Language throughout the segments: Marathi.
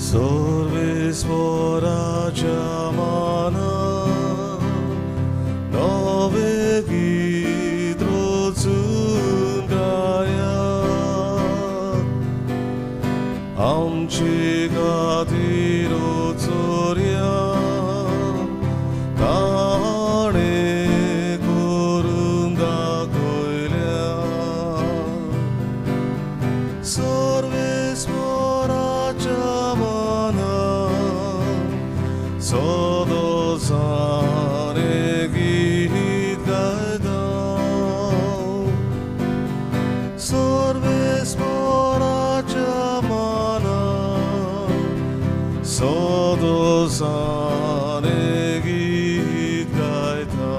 सर्वेश्वराच्या माना नवे गीत रोजून गाया आमची गादी रोजोऱ्या ताणे करून दाखयल्या सर्वेश्वराच्या माना सदोसारे गीत गायता सर्वेश्वराच्या माना सदोसारे गीत गायता.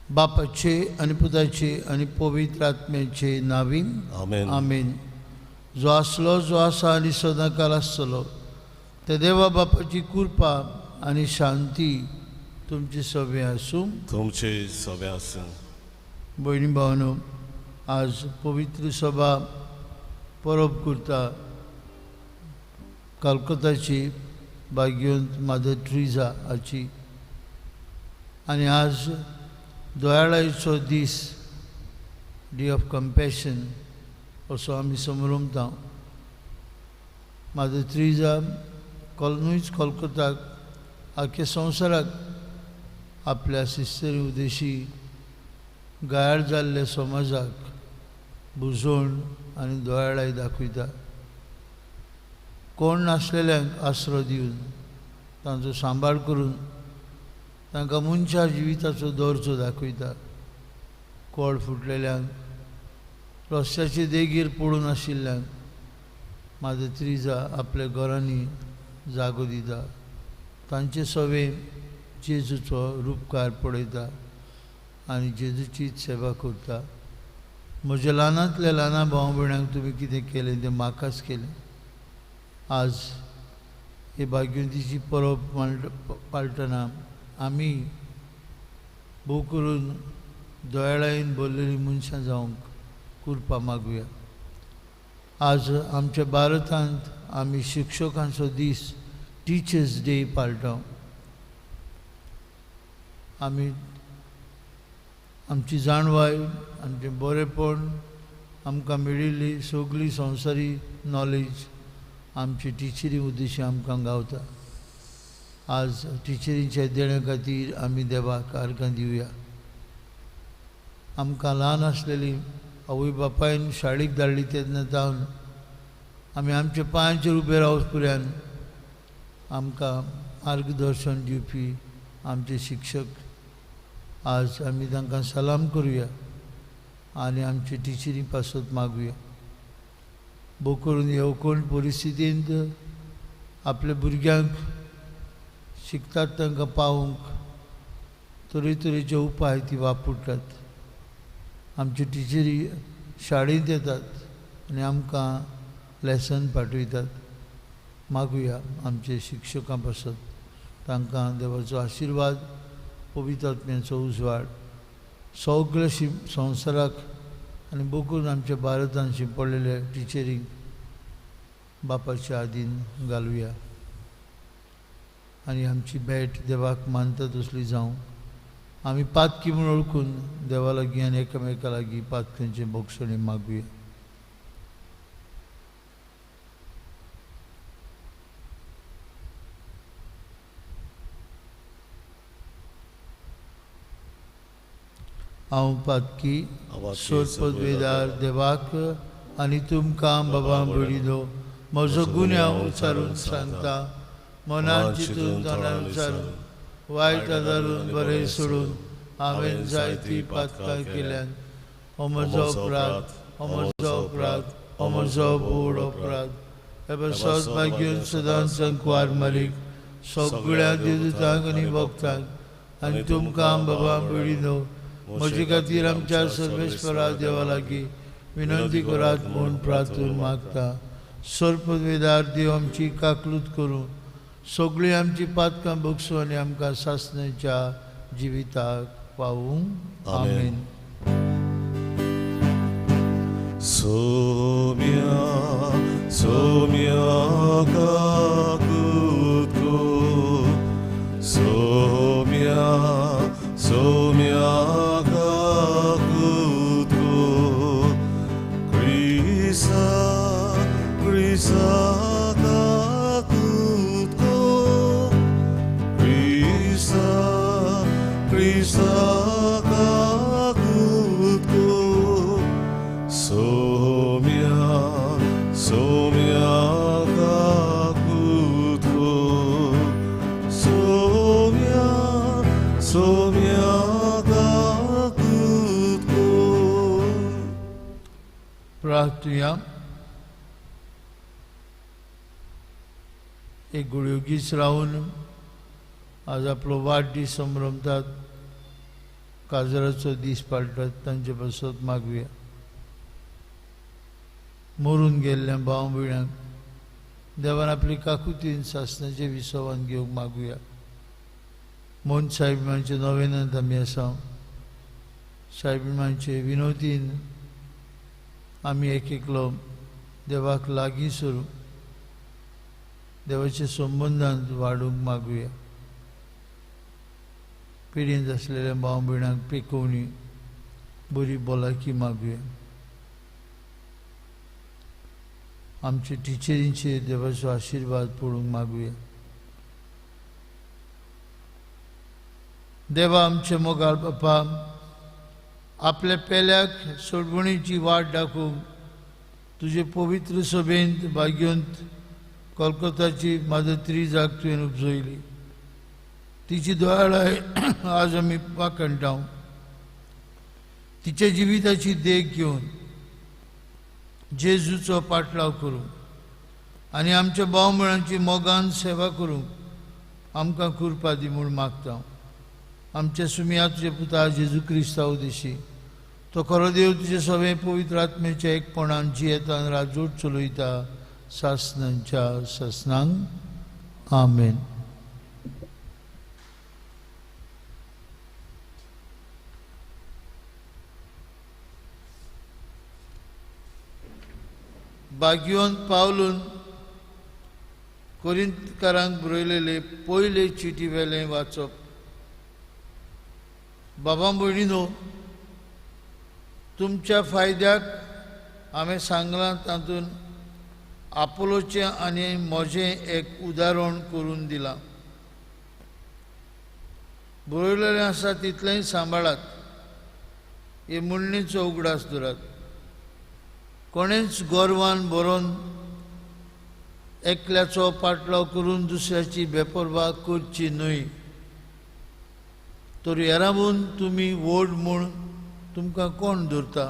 बापाचे आणि पुताचे आणि पवित्र आत्म्याचे नावीन आमेन. आमेन. जो आसलो जो आसा आनी सदांकाल आसतलो ते देवा बापाची कृपा आनी शांती तुमचे सगळे आसूं. तुमचे सगळे आसूं. भयणी भावांनो, आज पवित्र सभा परब करता कलकत्ताची भाग्यवंत मादर ट्रिजा हाची. आनी आज दयाळाचो दीस, डे ऑफ कंपॅशन असो आमी समरमता. मादर ट्रिजा न्हूच कोलकाताक आख्या संवसाराक आपल्या सिस्टरी उद्देशी गायाळ जाल्ल्या समाजाक बुजवण आनी दयाळाय दाखयता. कोण नासलेल्यांक आसरो दिवन तांचो सांबाळ करून तांकां मनशा जिविताचो दर्जो दाखयता. कोड फुटलेल्यांक, रस्त्याचे देगेर पडून आशिल्ल्यांक मादर ट्रिजा आपल्या घरांनी जागो दिता. तांचे सवे जेजूचो रूपकार पळयता आनी जेजूचीच सेवा करता. म्हज्या ल्हानांतल्या ल्हाना भाव भयणांक तुमी कितें केलें तें म्हाकाच केलें. आज हे भाग्यवंतीची परब पाळटना आमी भोव करून दयाळायेन भरलेलीं मनशां जावंक कृपा मागुया. आज आमच्या भारतांत आमी शिक्षकांचो दीस टिचर्स डे पाळटा. आमी आमची जाणवाय, आमचें बरेपण, आमकां मेळिल्ली सगळी संवसारी नॉलेज आमची टिचरी उद्देशी आमकां गावता. आज टिचरींच्या देण्या खातीर आमी देवाक आर्गां दिवया. आमकां ल्हान आसलेली आवय बापायन शाळेक धाडली तेन्ना जावन आमी आमच्या पांयांचेर उबे रावच पर्यंत आमकां मार्गदर्शन दिवपी आमचे शिक्षक, आज आमी तांकां सलाम करुया आनी आमचे टिचरी पासत मागुया. भोव करून येवकोण परिस्थितींत आपल्या भुरग्यांक शिकतात तांकां पावोवंक तरेतरेचे उपाय ती वापरतात. आमचे टिचरी शाळेंत येतात आनी आमकां लेसन पाठयतात. मागुया आमचे शिक्षकां पासत तांकां देवाचो आशिर्वाद, पवित्र आत्म्याचो उजवाड सगळ्या संवसाराक आनी भोव करून आमच्या भारतांत शिंपडलेल्या टिचरींक बापाच्या आदीन घालुया. आनी आमची भेट देवाक मानता तसली जावं. आमी पातकी म्हूण ओळखून देवा लागीं आनी एकामेका लागीं पातकांचे मोक्षणे मागुया. हांव पातकी सोरपदवेदार देवाक आनी तुमकां बाबा भयणीनो म्हजो गुन्यांव उच्चारून सांगता. मनान चिंतून तोंडान उच्चारून वायट आदारून बरें सोडून हांवें जायतीं पातकां केल्यान हो म्हजो अपराध, हो म्हजो अपराध, हो म्हजो बोड अपराध. हे सद्भाग्यवन सदांच संकवार मारीक सगळ्या देवदूतांक आनी भक्तांक आनी तुमकां बाबा भयणीनो म्हजे खातीर आमच्या सर्वेश्वरा देवा लागीं विनंती करात म्हूण प्रार्थून मागता. सर्पवेदार देव आमची काकलूत करूं सगळीं आमची पातकां बगसूं आनी आमकां सासणेच्या जिविताक पावूं. आमेन. 소명하고 소명하고 그리사가 굳고 그리사가 굳고 소명하고 소명하고 प्रार्थना. एक गुळयोगीस राहून आज आपलो वाढदीस संभ्रमतात, काजराचो दीस पाळटात, तांचे बसत मागुया. मरून गेल्ल्या भाव भयणांक देवान आपली काकुतीन सासणाचे विसवान घेवंक मागुया. मोहन साहेबांचे नवेनांत आमी आसा. साहेबांचे विनोदीन आमी एक एकलो देवाक लागीं सरू देवाच्या संबंधांत वाडूंक मागुया. पिढींत आसलेल्या भाव भयणांक पेकोवणी बरी भलायकी मागुया. आमचे टिचरींचेर देवाचो आशिर्वाद पडूंक मागुया. देवा आमचे मोगाळ बापा, आपल्या पेल्याक सोडवणीची वाट दाखोवंक तुजे पवित्र सभेंत भाग्यवंत कोलकाताची मादर त्रिजाक तुवें उपजयली. तिची दयाळाय आज आमी वाखणटाव. तिच्या जिविताची देख घेवन जेजूचो पाटलाव करूं आनी आमच्या भाव भयणांची मोगान सेवा करूंक आमकां कृपा दी म्हूण मागता. आमच्या सुमिया तुजे पुता जेजू क्रिस्ता उदेशी तो खरो देव तुजे सगळे पवित्र आत्म्याच्या एकपणान जियेता आनी राजवट चलयता सासनांच्या ससनांक. आमेन. भाग्यवंत पावलून कोरिंतकारांक बरयलेले पयले चिटी वेलें वाचप. बाबा भयणीनो, तुमच्या फायद्याक हांवें सांगलां तातूंत आपोलोचें आनी म्हजें एक उदाहरण करून दिलां. बरयलेलें आसा तितलेंय सांबाळात. हे म्हणणेचो उगडास धरात. कोणेच गोरवान बरोवन एकल्याचो पाटलाव करून दुसऱ्याची बेपरवा करची न्हय. तर येराबून तुमी व्हड म्हूण तुमकां कोण धरता?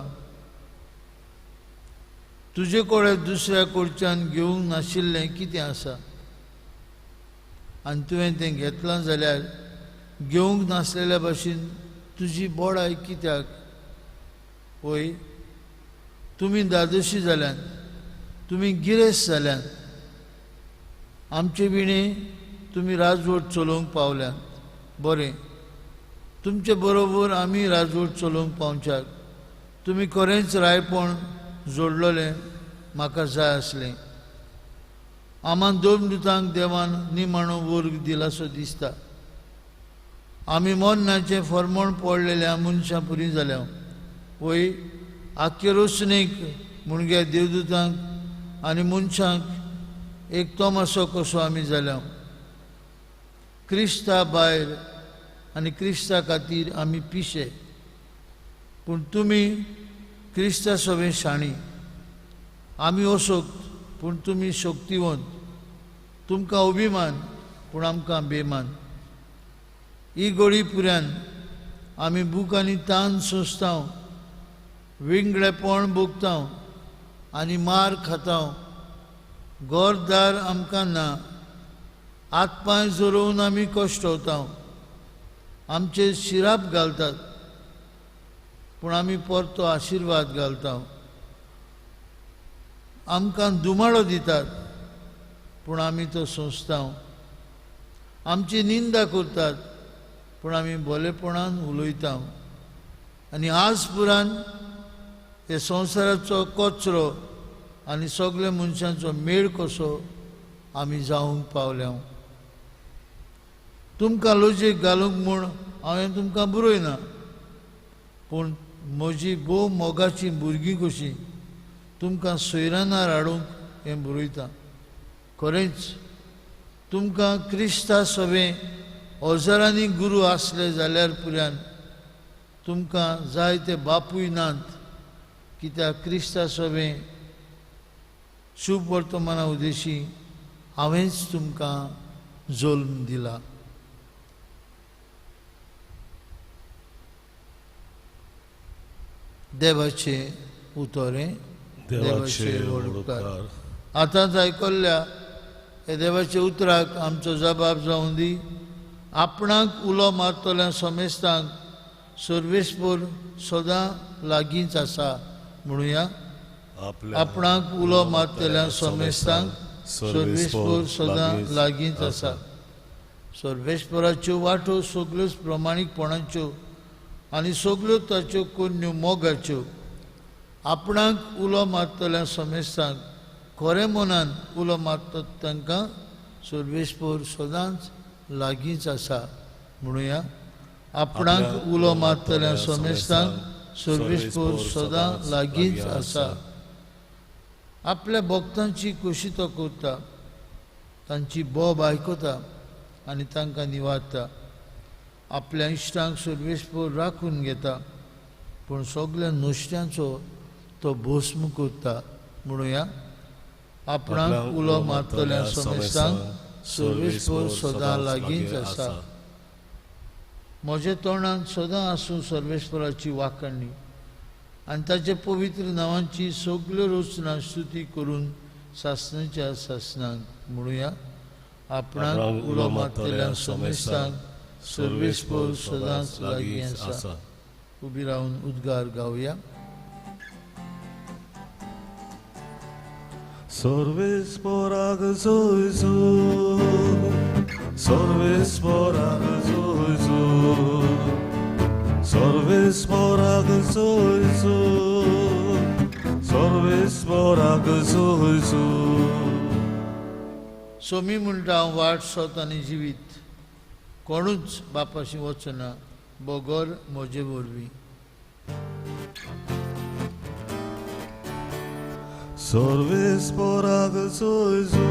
तुजे कडेन दुसऱ्या कडच्यान घेवंक नाशिल्लें कितें आसा आनी तुवें तें घेतलां जाल्यार घेवंक नासलेल्या भाशेन तुजी बोडाय कित्याक? होय, तुमी दादोशी जाल्यान, तुमी गिरेस्त जाल्यान, आमचे विणे तुमी राजवट चलोवंक पावल्यात. बरें, तुमचे बरोबर आमी राजवट चलोवंक पावच्याक तुमी खरेंच रायपण जोडलोलें म्हाका जाय आसलें. आम्हा दोन दुतांक देवान निमाणो वर्ग दिलासो दिसता. आमी मोन्नाचें फर्मोण पडलेल्या मनशां पुरी जाल्या. वय, आख्खे रोसणेक मुणग्या देवदूतांक आनी मनशांक एक तोमासो कसो आमी जाल्या. क्रिस्ता भायर आनी क्रिस्ता खातीर आमी पिशे, पूण तुमी क्रिस्ता सवे शाणी. आमी अशोक्त पूण तुमी शक्तिवंत. तुमकां अभिमान पूण आमकां बेमान. ही घडी पुऱ्यान आमी बूक आनी तान सोंसताव, विंगडेपण भोगताव आनी मार खाताव. घरदार आमकां ना, हातपांय जोडून आमी कश्टवताव. आमचे शिराप घालतात पूण आमी परतो आशिर्वाद घालताव. आमकां दुमाळो दितात पूण आमी तो सोंसताव. आमची निंदा करतात पूण आमी भलेपणान उलयताव. आनी आज पुरान हे संवसाराचो कचरो आनी सगळे मनशांचो मेळ कसो आमी जावंक पावल्या. तुमकां लॉजीक घालूंक म्हूण हांवें तुमकां बरयना, पूण म्हजी भोव मोगाची भुरगीं कशीं तुमकां सोयरानार हाडूंक हें बरयता. खरेंच तुमकां क्रिस्ता सभें हजारांनी गुरू आसले जाल्यार पुरान तुमकां जाय ते बापूय नात, कित्याक क्रिस्ता सभें शुभ वर्तमाना उदेशी हांवेंच तुमकां जल्म दिला. देवाचे उतोरें, देवाचे वडकार. आतांच आयकल्ल्या हे देवाच्या उतराक आमचो जबाब जावं दी. आपणाक उलो मारतल्या समेस्तांक सर्वेस्पर सदां लागींच आसा. म्हणुया, आपणाक उलो मारतल्या समेस्तांक सर्वेस्पर सदां लागींच आसा. सर्वेस्पराच्यो वाटो सगळ्योच प्रमाणीकपणाच्यो आनी सगळ्यो ताच्यो कन्यो मोगाच्यो. आपणाक उलो मारतल्या समेस्तांक खरे मनान उलो मारतात तांकां सर्वेस्पर सदांच लागींच आसा. म्हणुया, आपणाक उलो मारतल्या समेस्तांक सर्वेस्पर सदां लागींच आसा. आपल्या भक्तांची कशी तो करता, तांची बोब आयकता आनी तांकां निवाडटा. आपल्या इश्टांक सर्वेस्पर राखून घेता, पूण सगळ्या नश्ट्यांचो तो भस्म करता. म्हणुया, आपणाक उलो मारतल्या समेस्तांक सर्वेस्पर सदां लागींच आसा. म्हज्या तोंडान सदां आसूं सर्वेस्पराची वाखाणणी आनी ताच्या पवित्र नांवांची सगल्यो रचना स्तुती करून सासणाच्या सासणांक. म्हणुया, आपणाक उलो मारतल्या समेस्तांक सर्वेस्पर सदांच लागीं आसा. उबी रावन उद्गार गावया. सर्वेस्पराक जोयजो, सर्वेस्पराक जोयजो, सर्वेस्पराक जोयजो, सर्वेस्पराक जोयजो. सोमी म्हणटा हांव वाट, सोत आनी जिवीत. कोणूच बापाशी वचना, बोगोर म्हजे वरवीं. सर्वेस्पराक जोयजो,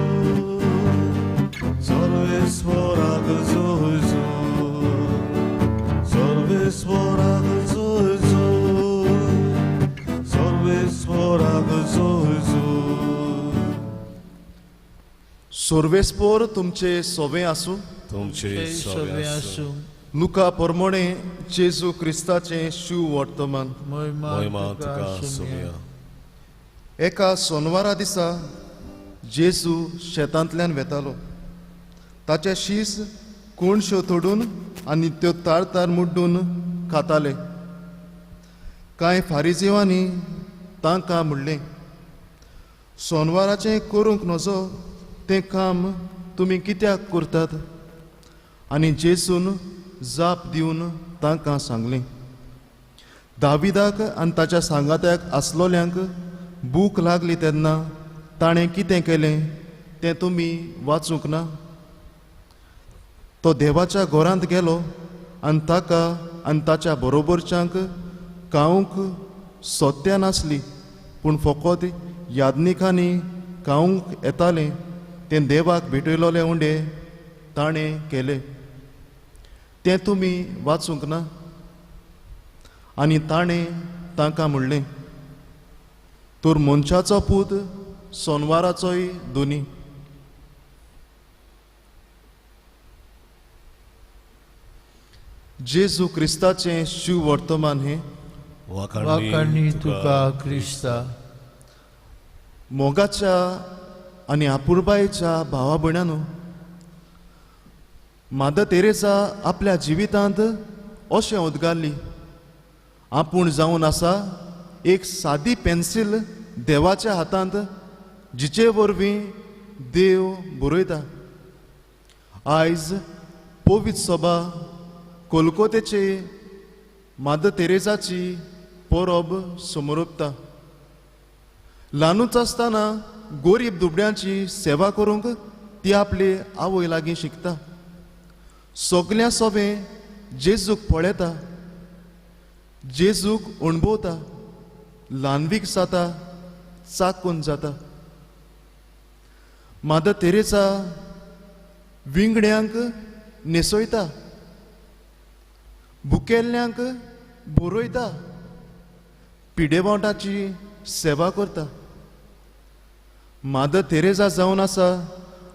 सर्वेस्पराक जोयजो, सर्वेस्पराक जोयजो, सर्वेस्पराक जोयजो. सर्वेस्पर तुमचे सोबे आसूं. तुमचे सवे आसूं. लुका परमणे जेजू क्रिस्ताचें शिव वर्तमान. महिमा तुका सोम्या. एका सोनवारा दिसा जेजू शेतांतल्यान वेतालो. ताचे शीस कोणश्यो तोडून आनी त्यो तार तार मुड्डून खाताले. कांय फारिजेवांनी तांकां म्हणलें, सोनवाराचें करूंक नजो तें काम तुमी कित्याक करतात? आनी जेजून जाप दिवन तांकां सांगलें, दाविदाक आनी ताच्या सांगात्याक आसलोल्यांक भूक लागली तेन्ना ताणें कितें केलें तें तुमी वाचूंक ना? तो देवाच्या घरांत गेलो आनी ताका आनी ताच्या बरोबरच्यांक खावंक सोत्या नासली, पूण फकत यादनिकांनी खावंक येतालें तें देवाक भेटयलोले उंडे ताणें केलें. तें तुमी वाचूंक ना? आनी ताणें तांकां म्हणलें, तर मनशाचो पूत सोनवाराचोय दोनी. जेजू क्रिस्ताचें शिव वर्तमान हें. वाखाणणी तुका क्रिस्ता. मोगाच्या आनी आपुरबायेच्या भावा भयणांनो, मादर तेरेसा आपल्या जिवितांत अशें उद्गारली, आपूण जावन आसा एक सादी पेन्सील देवाच्या हातांत, जिचे वरवीं देव बरयता. आयज पवित्र सभा कोलकोतेचे मादर तेरेसाची परब समोरपता. ल्हानूच आसतना गरीब दुबड्यांची सेवा करूंक ती आपली आवय लागीं शिकता. सगल्या सोबें जेजूक पळयता, जेजूक अणभवता, ल्हानवीक जाता, चाकून जाता. मादर तेरेसा विंगड्यांक न्हेसयता, भुकेल्ल्यांक बरयता, पिडेवंटाची सेवा करता. मादर तेरेसा जावन आसा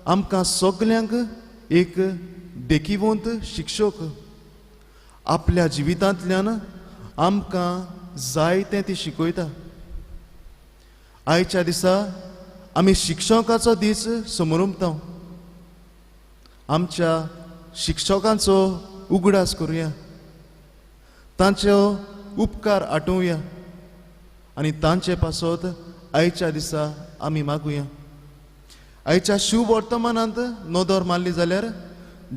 आमकां सगल्यांक एक देखीवंत शिक्षक. आपल्या जिवितांतल्यान आमकां जाय तें ती शिकयता. आयच्या दिसा आमी शिक्षकाचो दीस समोरुंबता. आमच्या शिक्षकांचो उगडास करुया, तांचो उपकार आठोवया आनी तांचे पासत आयच्या दिसा आमी मागुया. आयच्या शिव वर्तमानांत नदर मारली जाल्यार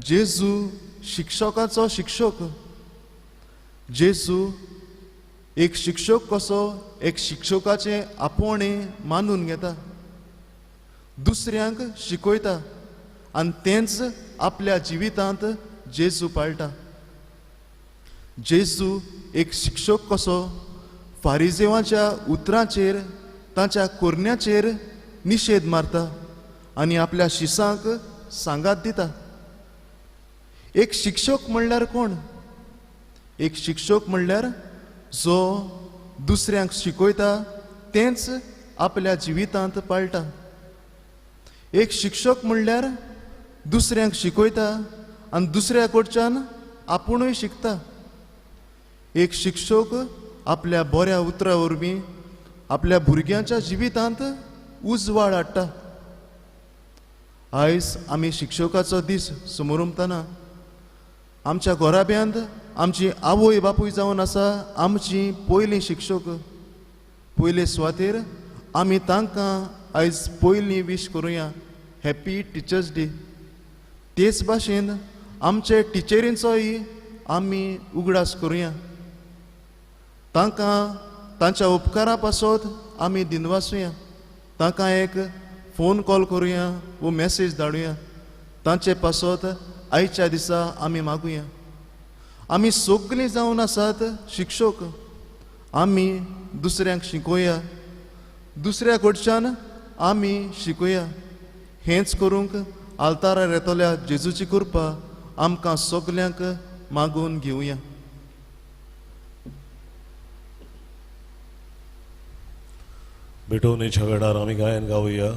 जेजू शिक्षकाचो शिक्षक. जेजू एक शिक्षक कसो एक शिक्षकाचे आपोवणे मानून घेता, दुसऱ्यांक शिकयता आनी तेंच आपल्या जिवितांत जेजू पाळटा. जेजू एक शिक्षक कसो फारिजेवांच्या उतरांचेर, तांच्या कुरण्याचेर निशेध मारता आनी आपल्या शिसांक सांगात दिता. एक शिक्षक म्हणल्यार कोण? एक शिक्षक म्हणल्यार जो दुसऱ्यांक शिकयता तेंच आपल्या जिवितांत पाळटा. एक शिक्षक म्हणल्यार दुसऱ्यांक शिकयता आनी दुसऱ्या कडच्यान आपुणूय शिकता. एक शिक्षक आपल्या बऱ्या उतरा वरवीं आपल्या भुरग्यांच्या जिवितांत उजवाड हाडटा. आयज आमी शिक्षकाचो दीस समोरुंबतना आमच्या घोराब्यांत आमची आवय बापूय जावन आसा आमची पयलीं शिक्षक. पयले सुवातेर आमी तांकां आयज पयलीं विश करुया, हॅपी टिचर्स डे. तेच भाशेन आमचे टिचरींचोय आमी उगडास करुया. तांकां तांच्या उपकारा पासत आमी दिनवासुया. तांकां एक फोन कॉल करुया वो मॅसेज धाडुया. तांचे पासत आयच्या दिसा आमी मागुया. आमी सगळीं जावन आसात शिक्षक. आमी दुसऱ्यांक शिकोया, दुसऱ्या कडच्यान आमी शिकोया. हेंच करूंक आल्तारार येतल्या जेजूची कृपा आमकां सगल्यांक मागून घेवया. भेटवणीच्या वेळार आमी गायन गावया.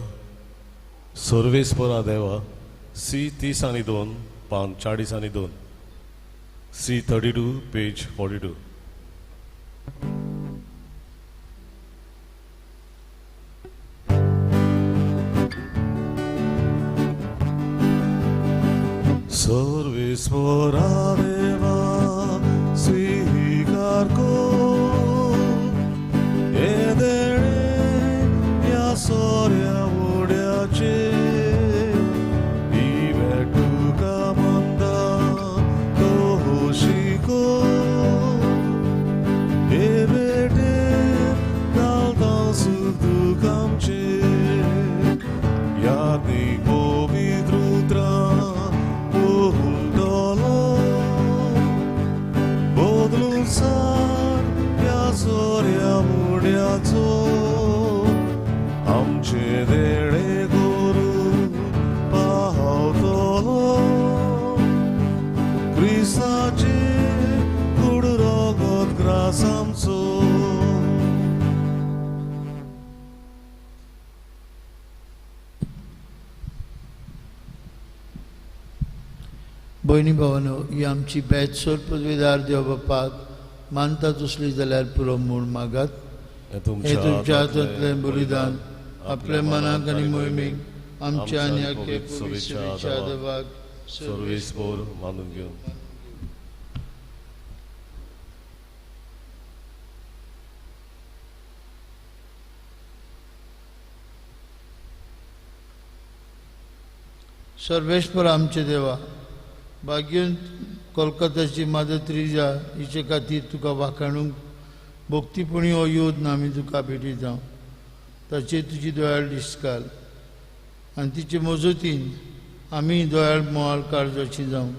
सर्वेस्परा देवा, सी 30 पान 40 सी 32 पेज 42. सर्वेस्परा देवा, स्वीकार कर हे देणे या सोऱ्या उड्याचे. आमचे देणे गुरु पावतलो क्रिस्ताचे कुड रगत ग्रास आमचो. भयणी भावानो, ही आमची बॅच सोर पदवीदार देव बापाक मानतात असली जाल्यार पुरो म्हूण मागात. हे तुमच्या हातांतलें बलिदान आपल्या मनाक आनी मोहिमेक आमच्या आनी आख्खे पवित्र देवाक सर्वेस्पोर मानून घेवन. सर्वेश्वर आमचे देवा, भाग्यवंत कोलकाताची मादर त्रिजा हिचे खातीर तुका वाखाणूंक भक्तीपणी हो योद आमी तुका भेटिता. ताचे तुजी दोयाळ दिश्ट घाल आनी तिचे मजतीन आमी दोयाळ मोळ काळजाची जावं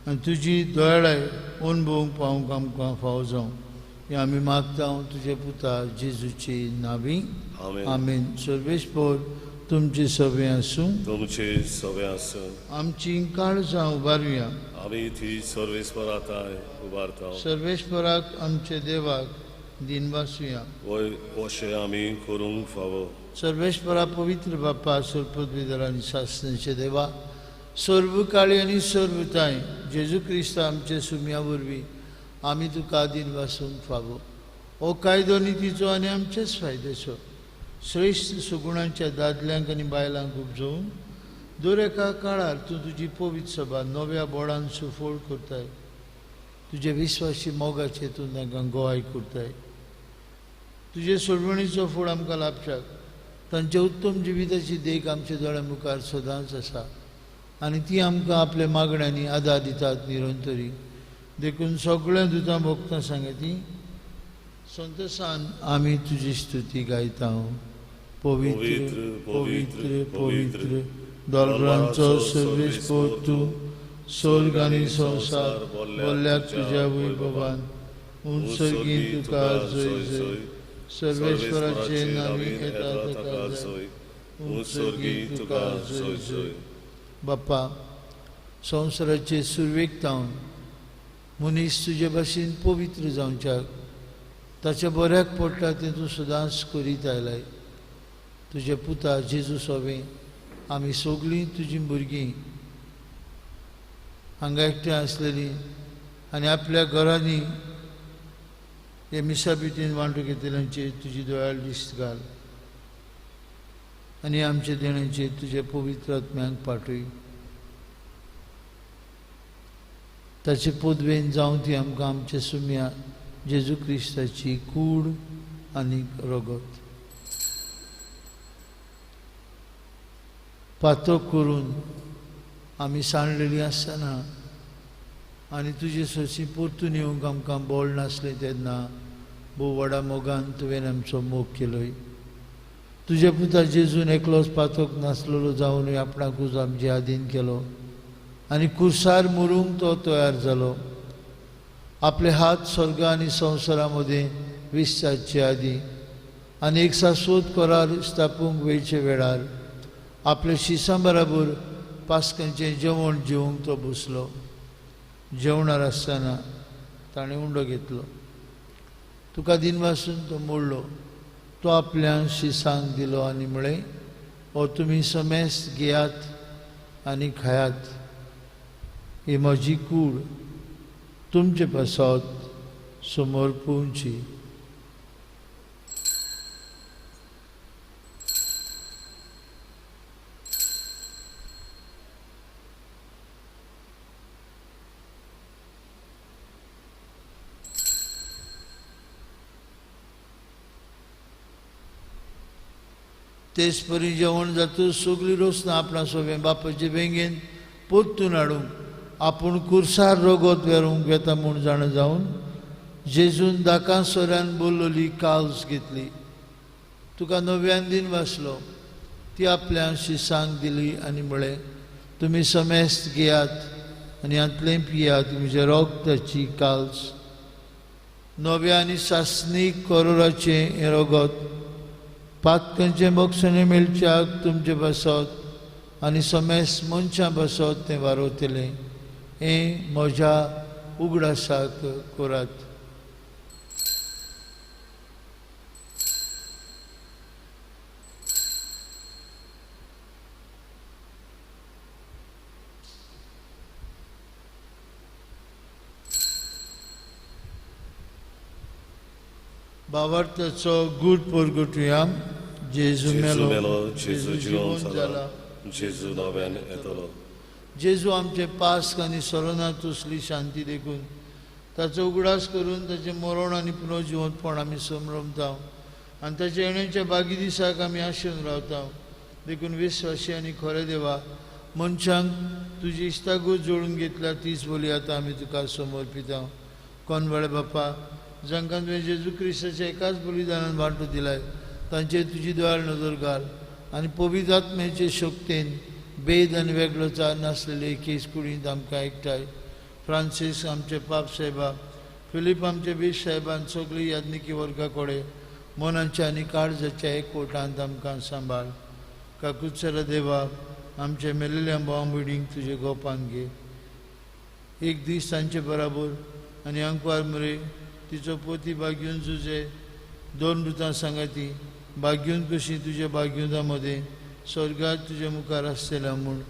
आनी तुजी दोयाळाय अणभवूंक पावूंक आमकां फाव जावं हें आमी मागता तुजे पुता जेजूची नांवी आमेन. आमीन. सर्वेस्पर तुमचे सवे आसूं तुमचे सवे आसूं आमची काळजां उबारुया. आमी ती सर्वेस्पराताय उबारता सर्वेस्पराक आमचे देवाक दिनवासुया. अशें आमी करूंक फावो. सर्वेस्परा पवित्र बाप्पा सर्वपदवीधर आनी शासनाचे देवा सर्व काळी आनी सर्वताय जेजू क्रिस्त आमचे सुम्या वरवीं आमी तुका दिन वासूंक फावो. हो कायदो नितीचो आनी आमचेच फायद्याचो श्रेश्ठ सुगुणांच्या दादल्यांक आनी बायलांक उपजोवन दर एका काळार तूं तुजी पवित्र सभा नव्या बोडान सुफोळ करताय. तुजे विस्वासी मोगाचे तूं तांकां गोवाय करताय. तुजे सोडवणीचो फळ आमकां लाभशाक तांचे उत्तम जिविताची देख आमच्या दोळ्या मुखार सदांच आसा आनी ती आमकां आपल्या मागण्यांनी आदार दितात निरंतरी. देखून सगळ्या दुतां भोगतां सांगती संतसान आमी तुजी स्तुती गायता. पवित्र पवित्र पवित्र दोलरांचो सर्वेस्पर तूं स्वर्ग आनी संवसार बोल्ल्याक तुज्या वैभवान उत्सर्गीन तुका जय जय. सर्वेस्पराचे नांवी येता ताका जय उत्सर्गीन तुका जय जय. बाप्पा संवसाराचे सुरवेक तावन मनीस तुजे भाशेन पवित्र जावच्याक ताच्या बऱ्याक पडटा तें तूं सदांच करीत आयलाय. तुजे पुता जेजू सोबे आमी सगळीं तुजीं भुरगीं हांगा एकठांय आसलेलीं आनी आपल्या घरांनी हे मिसाबितीन वांटो घेतल्यांचेर तुजी दोयाळ दिश्ट घाल आनी आमच्या देण्याचेर तुजे पवित्र आत्म्यांक पाठय. ताचे पदवेन जावं ती आमकां आमच्या सुम्या जेजू क्रिस्ताची कूड आनी रगत पातक करून आमी सांडलेलीं आसतना आनी तुजे सशी परतून येवंक आमकां बोळ नासलें तेन्ना भोव व्हडा मोगान तुवें आमचो मोग केलोय. तुजे पुता जेजून एकलोच पातक नासलेलो जावनूय आपणाकूच आमचे आधीन केलो आनी कुर्सार मरूंक तो तयार जालो. आपले हात स्वर्ग आनी संवसारा मदें विस्तारचे आदी आनी एक शाश्वत करार स्थापूंक वेळचे वेळार आपल्या शिसां बराबर पास्कांचें जेवण जेवंक तो बसलो. जेवणार आसतना ताणें उंडो घेतलो. तुका दिन वासून तो मोडलो. तो आपल्या शिसांक दिलो आनी म्हळें हो तुमी समेस्त घेयात आनी खायात. ही म्हजी कूड तुमचे पासत समोर पोवची. तेच परी जेवण जातूच सगळीं रोसना आपणा सोबे बापाचे वेंगेन पोत्तून हाडूंक आपूण कुर्सार रगत वेरूंक येता म्हूण जाण जावन जेजून दाकां सोऱ्यान बोललोली काल्स घेतली. तुका नव्यान दिन वाचलो. ती आपल्या शिसांक दिली आनी म्हळें तुमी समेस्त घेयात आनी हातलें पियात म्हज्या रोगताची काल्स. नव्या आनी शासनीक करोराचें हें रगत पातकांचे मोक्षणे मेळच्याक तुमचे बसत आनी समेस्त मनशां बसत तें वारोतलें. हें म्हज्या उगडासाक करात. भावार्थाचो गूढ परगटुया. जेजू मेलो, जेजू जिवंत जाला, जेजू नव्यान येतलो. जेजू आमचे पास्क आनी सरोनात असली शांती देखून ताचो उगडास करून ताचें मरण आनी पुनर्जिवंतपण आमी समरमता आनी ताच्या येण्याच्या बागी दिसाक आमी आशेन रावता. देखून विस्वासी आनी खरे देवा मनशांक तुजी इश्तागूज जोडून घेतल्या तीच बोली आतां आमी तुका समर्पिता. कोण बळे बाप्पा जांकां तुवें जेजू क्रिस्ताच्या एकाच बलिदानान वांटो दिलाय तांचेर तुजी दयाळ नजर घाल आनी पवित्र आत्म्याचे शक्तीन भेद आनी वेगळोचार नासलेले एकेच कुडींत आमकां एकठांय फ्रांसीस आमचे पाप साहेबा फिलीप आमचे बीश साहेबान सगळी यादनिकी वर्गा कोडे मनाच्या आनी काळजाच्या एकवटांत आमकां सांबाळ काकुत्सरा देवा आमचे मेलेल्या भाव भयणींक तुजे गोपांक घे एक दीस तांचे बराबर आनी अंकवार मरे तिचो पोती बाग्यून झुजे दोन रुतां सांगाती बाग्यून कशी तुज्या बाग्युंदा मदें स्वर्गात तुज्या मुखार आसतल्या म्हूण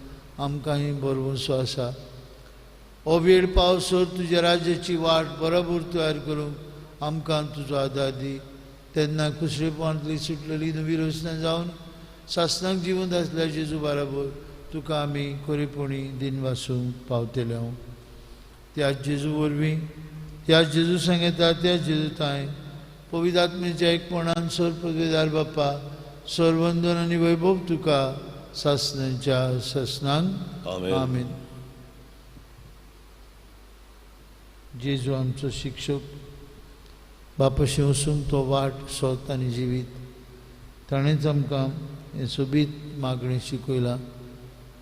आमकांय बरोवन सो आसा हो वेळ पावसर तुज्या राज्याची वाट बरोबर तयार करूंक आमकां तुजो आदार दी तेन्ना कुसरेपणांतली सुटलेली नवी रचना जावन सासणाक जिवंत आसल्या जेजू बरोबर तुका आमी खरेपणी दिन वासूंक पावतले त्याच जेजू वरवीं त्याच जेजू सांगता त्याच जेजू तांय पवित्र आत्म्याच्या एकपणान सर पदवेदार बाप्पा सर्वंदन आनी वैभव तुका सासणांच्या ससनांक आमीन. जेजू आमचो शिक्षक बापाशी वचूंक तो वाट सोत आनी जिवीत ताणेंच आमकां हें सोबीत मागणें शिकयलां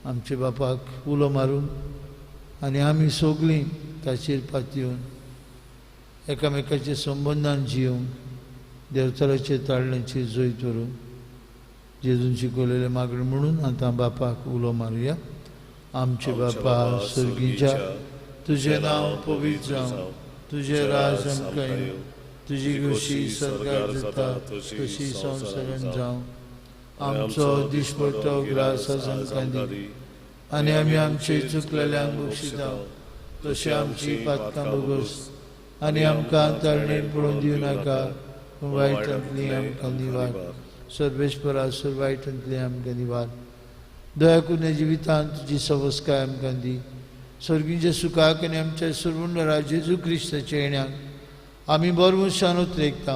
आमच्या बापाक उलो मारूंक आनी आमी सगळीं ताचेर पातयेवन एकामेकाच्या संबंदान जियोंक देवचाराचे ताळण्याचेर जैत व्हरूंक जेजून शिकयलेले मागणी म्हणून आतां बापाक उलो मारुया. आमचे बापा सर्गीच्या तुजें नांव पवित्र जावं तुजें राज आमकां येवं तुजी कशी स्वर्गांत जाता तशी संवसारांत जावं आमचो दिसपट्टो ग्रास आज आमकां दी आनी आमी आमचे चुकलेल्यांक बक्षिता तशें आमची पातकां बगस आनी आमकां तारणेन पडोवन दिवं नाका पूण वायटांतली आमकां निवार सर्वेश्वरा सर वायटांतली आमकां निवार दया करून जिवितांत तुजी सवस्काय आमकां दी सर्गीच्या सुखाक आनी आमच्या सर्वुंडरा जेजू क्रिस्ताच्या येण्याक आमी बरमुशान उतरेकता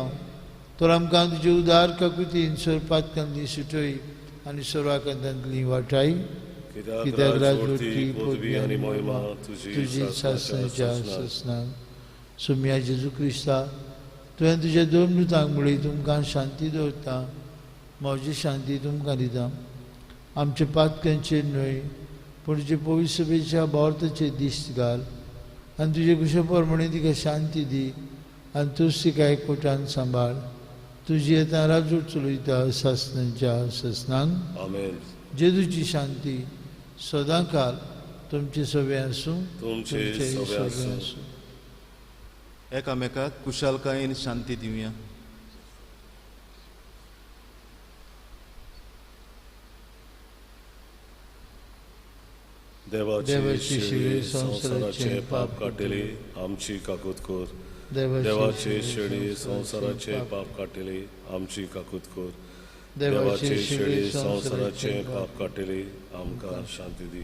तर आमकां तुजे उदार काकुतीन सर पातकांतली सुटय आनी सर्वांकांतांतली वाटाय कित्याक राजवटी पदवी आनी महिमा तुजी सासणाच्या ससनाक सुम्या जेजू क्रिस्ता तुवें तुज्या दोन मृतांक म्हळी तुमकां शांती दवरता म्हजी शांती तुमकां दिता आमच्या पातकांचेर न्हय पूण तुजे पवित्र सभेच्या भोवताचेर दिश्ट घाल आनी तुजे कुशे प्रमाणे तिका शांती दी आनी तूंच तिका एकवटान सांबाळ तुजी येता राजूर चलयता सासणाच्या ससनांक आमेन. जेजूची शांती सदां काल तुमचे सगळे आसूं तुमचे सगळे आसूं. एकामेकाक कुशालकायेन शांती दिवया. देवाची शिडी संसाराचे पाप काटिली आमची काकूत कोर देवाची शिडी संसाराचे पाप काटिली आमची काकूत कोर देवाची शिडी संसाराचे पाप काटिली आमकां शांती दी.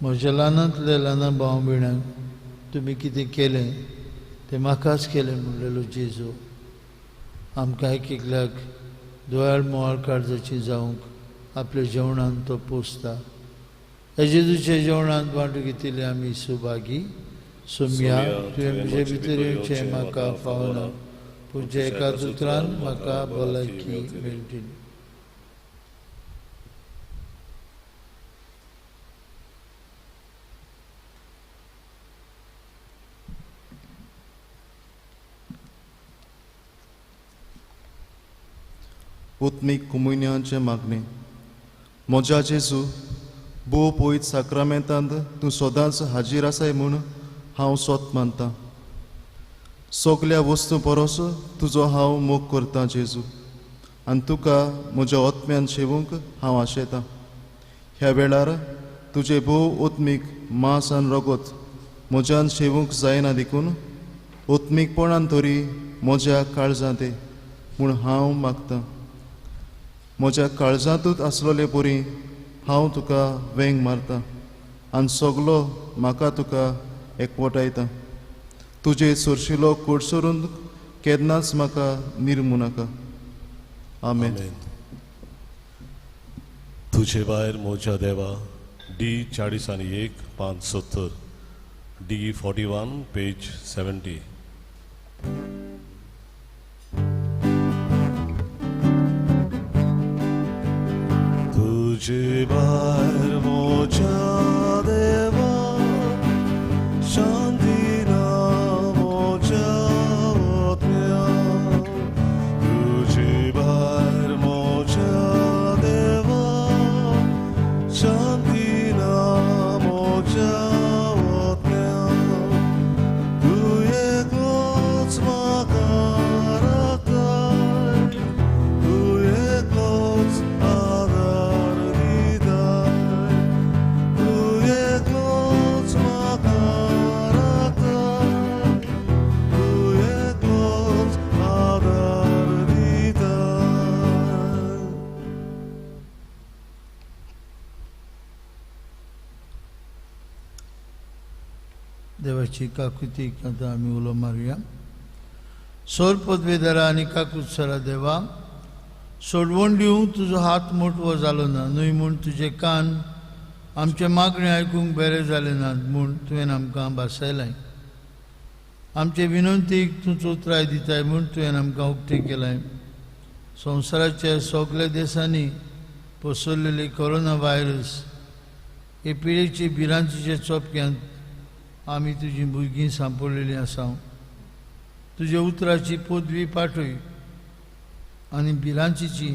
म्हज्या ल्हानांतल्या ल्हान भाव भयणांक तुमी कितें केलें तें म्हाकाच केलें म्हणलेलो जेजू आमकां एक एकल्याक दोयाळ मोवाळ काळजाची जावंक आपल्या जेवणांत तो पोसता. हे जेजूच्या जेवणांत वांटो घेतिल्ले आमी सुभागी. सुम्या तुवें म्हजे भितर येवचें म्हाका फावना पूण जे एकाच उतरान म्हाका भलायकी मेळटली. उत्मीक कुमुन्याचे मागणे. म्हज्या जेजू भोव पयत साक्रामेंतांत तूं सदांच हाजीर आसाय म्हूण हांव सोत मानतां. सगल्या वस्तू परस तुजो हांव मोग करतां जेजू आनी तुका म्हज्या ओतम्यान शेवूंक हांव आशेतां. ह्या वेळार तुजे भोव उत्मीक मांस आनी रगत म्हज्यान शेवूंक जायना देखून उत्मीकपणान तरी म्हज्या काळजांत म्हूण हांव मागतां. म्हज्या काळजांतूच आसलोले परी हांव तुका वेंग मारतां आनी सगलो म्हाका तुका एकवटायता. तुजे सुरशिलो कोडसरून केन्नाच म्हाका निर्मू नाका. आमेन. तुझे भायर मोच्या देवा D41 570 D41 पेज 70. तुझे भायर मोच्या देवा शांती ना मोच्या ओतम्या. तुझे भायर मोच्या देवा शांती ना मोच्या ओतम्या. तू एकलोच म्हाका राखताय, तू एकलोच आदार दिताय. तू एकलोच म्हाका राखताय, तू एकलोच आदार दिताय. देवाची काकुती आता आम्ही उलो मारूया. सोर पदवेदारा आनी काकुत्सरा देवा, सोडवण दिवंक तुजो हात मोठवो जालो ना न्हय म्हूण तुजे कान आमचे मागणी आयकूंक बरे जाले नात म्हूण तुवें आमकां भासायलाय. आमचे विनंतीक तूं चोत्राय दिताय म्हूण तुवें आमकां उक्तें केलाय. संवसाराच्या सगल्या देशांनी पसरलेली कोरोना व्हायरस हे पिडेची भिरांचीच्या चोपक्यांत आमी तुजी भुरगीं सांपडलेलीं आसा. तुजे उतराची पदवी पाठय आनी भिरांचीची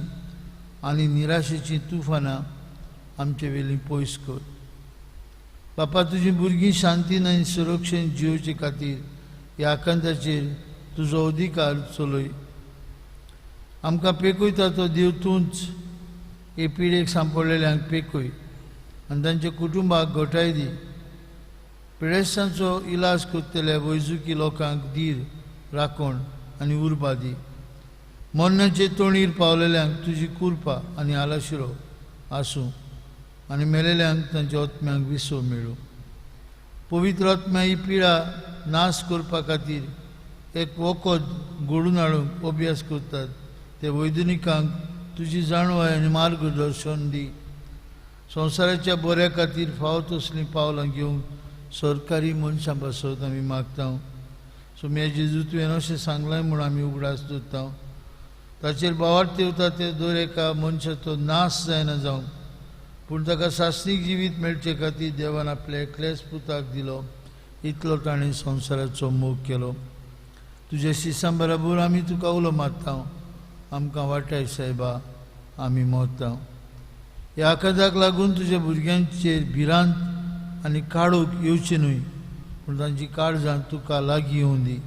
आनी निराशेची तुफानां आमचे वेली पयस कर. बापा, तुजी भुरगीं शांतीन आनी सुरक्षेन जिवचे खातीर ह्या आकांताचेर तुजो अधिकार चलय. आमकां पेकयता तो देव तूंच. हे पिडेक सांपडलेल्यांक पेकय आनी तांच्या कुटुंबाक घटाय दी. पिडेस्तांचो इलाज करतल्या वैजकी लोकांक धीर, राखण आनी उर्बा दी. मरणाचे तोणीर पावलेल्यांक तुजी कृपा आनी आलाशिरो आसूं आनी मेलेल्यांक तांच्या आत्म्यांक विसव मेळूं. पवित्र आत्म्या ही पिडा नाश करपा खातीर एक वखद घडून हाडूंक अभ्यास करतात ते वैज्ञानिकांक तुजी जाणवाय आनी मार्गदर्शन दी. संवसाराच्या बऱ्या खातीर फावो तसलीं पावलां घेवंक सरकारी मनशां बसत आमी मागता. सोम्या जेजू तुवें अशें सांगलां म्हूण आमी उगडास दवरता. ताचेर बावार तेवता ते दर एका मनशाचो नाश जायना जावंक, पूण ताका सासणीक जिवीत मेळचे खातीर देवान आपल्या एकल्याच पुताक दिलो. इतलो ताणें संवसाराचो मोग केलो. तुज्या शिसां बराबर आमी तुका उलो मारता. आमकां वाटाय सायबा, आमी मोता. ह्या आकाजाक लागून तुज्या भुरग्यांचेर भिरांत आनी काळोख येवची न्हय, पूण तांची काळजां तुका लागीं येवं दी.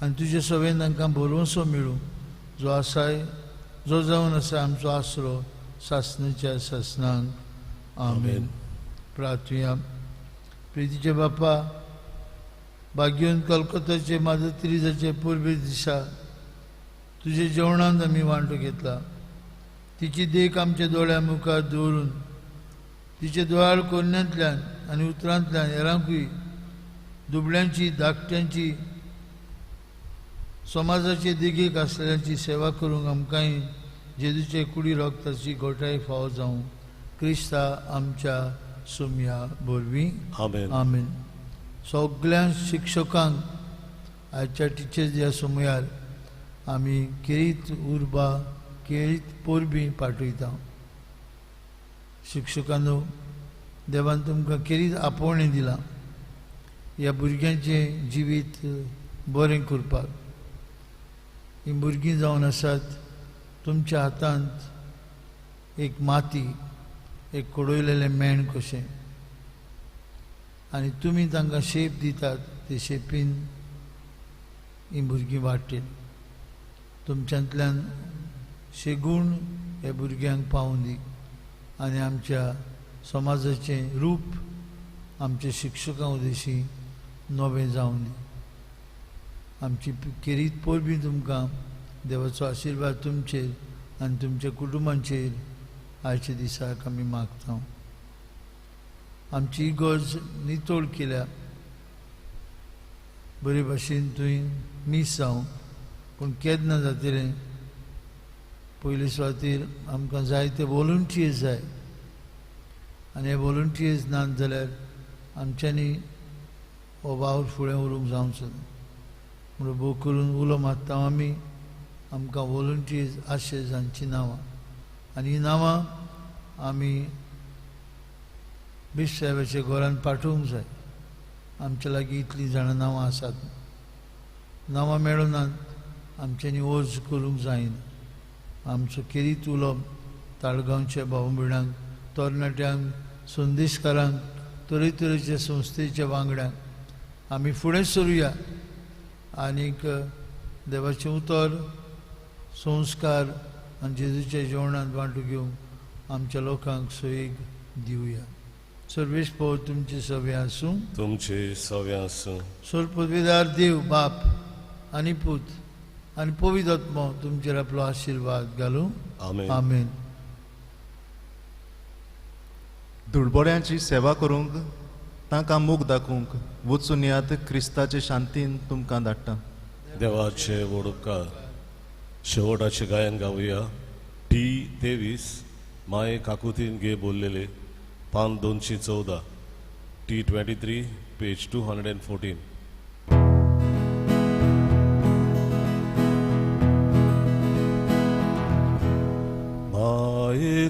आनी तुजे सवेन तांकां भरवंसो मेळूं जो आसाय, जो जावन आसा आमचो आसरो सासणाच्या सासणांक. आमेन. प्रार्थुया. प्रितीचे बापा, भाग्योन कलकत्ताचे मादर तेरेसाचे परबे दिसा तुजे जेवणांत आमी वांटो घेतला. तिची देख आमच्या दोळ्या मुखार दवरून तिचे दोळाळ कोन्यांतल्यान आनी उतरांतल्यान हेरांकूय दुबळ्यांची, धाकट्यांची, समाजाचे देगेक आसलेल्यांची सेवा करूंक आमकांय जेजूचे कुडी रोगताची घोटाय फावो जावं. क्रिस्ता आमच्या सुमया बोरवीं. आमेन. आमेन. सगळ्या शिक्षकांक आयच्या टिचर्स ह्या सुमयार आमी केरीत उर्बा, केरीत पोरबीं पाठयता. शिक्षकांनो, देवान तुमकां केरीत आपोवणें दिलां ह्या भुरग्यांचें जिवीत बरें करपाक. हीं भुरगीं जावन आसात तुमच्या हातांत एक माती, एक कोडयलेलें मेण कशें, आनी तुमी तांकां शेप दितात. ते शेपीन हीं भुरगीं वाडटलीं. तुमच्यांतल्यान शेगूण हे भुरग्यांक पावूं दी आनी आमच्या समाजाचें रूप आमच्या शिक्षकां उदेशी नवें जावन दी. आमची केरीत पोरबी तुमकां देवाचो आशिर्वाद तुमचेर आनी तुमच्या कुटुंबांचेर आयच्या दिसाक आमी मागता. आमची इगोर्ज नितोळ केल्या बरे भाशेन तुवें मीस जावं, पूण केन्ना जातलें पयली सुवातेर आमकां जायते वॉलंटियर्स जाय आनी हे वॉलंटियर्स नात जाल्यार आमच्यांनी हो वावर फुडें व्हरूंक जावचो ना म्हणून भोव करून उलो मागता आमी आमकां वॉलंटियर्स आसचे जांची नांवां आनी हीं नांवां आमी बिश्प साहेबाच्या घरान पाठोवंक जाय आमच्या लागीं इतलीं जाणां नांवां आसात नांवां मेळनात आमच्यांनी अर्ज करूंक जायना आमचो किरीत उलोवप ताळगांवच्या भाव भयणांक तरणाट्यांक संदेशकारांक तरेतरेच्या संस्थेच्या वांगड्यांक आमी फुडें सरुया आनीक देवाचें उतर संस्कार आनी जेजूच्या जेवणांत वांटो घेवंक आमच्या लोकांक सोयेक दिवया सर्वेश पो तुमचे सवे आसूं तुमचे सवे आसूं सोरपदवीदार देव बाप आनी पूत आनी पवित्र आत्मो तुमचेर आपलो आशिर्वाद घालूं आमेन. आमेन. धुळबोड्यांची सेवा करूंक तांकां मोग दाखोवंक वचून यात क्रिस्ताचे शांतीन तुमकां धाडटा देवाचे वडुपकार शेवटाचे गायन गावया T23 माये काकुतीन गे बोललेले पान 214 T23 पेज 214 माये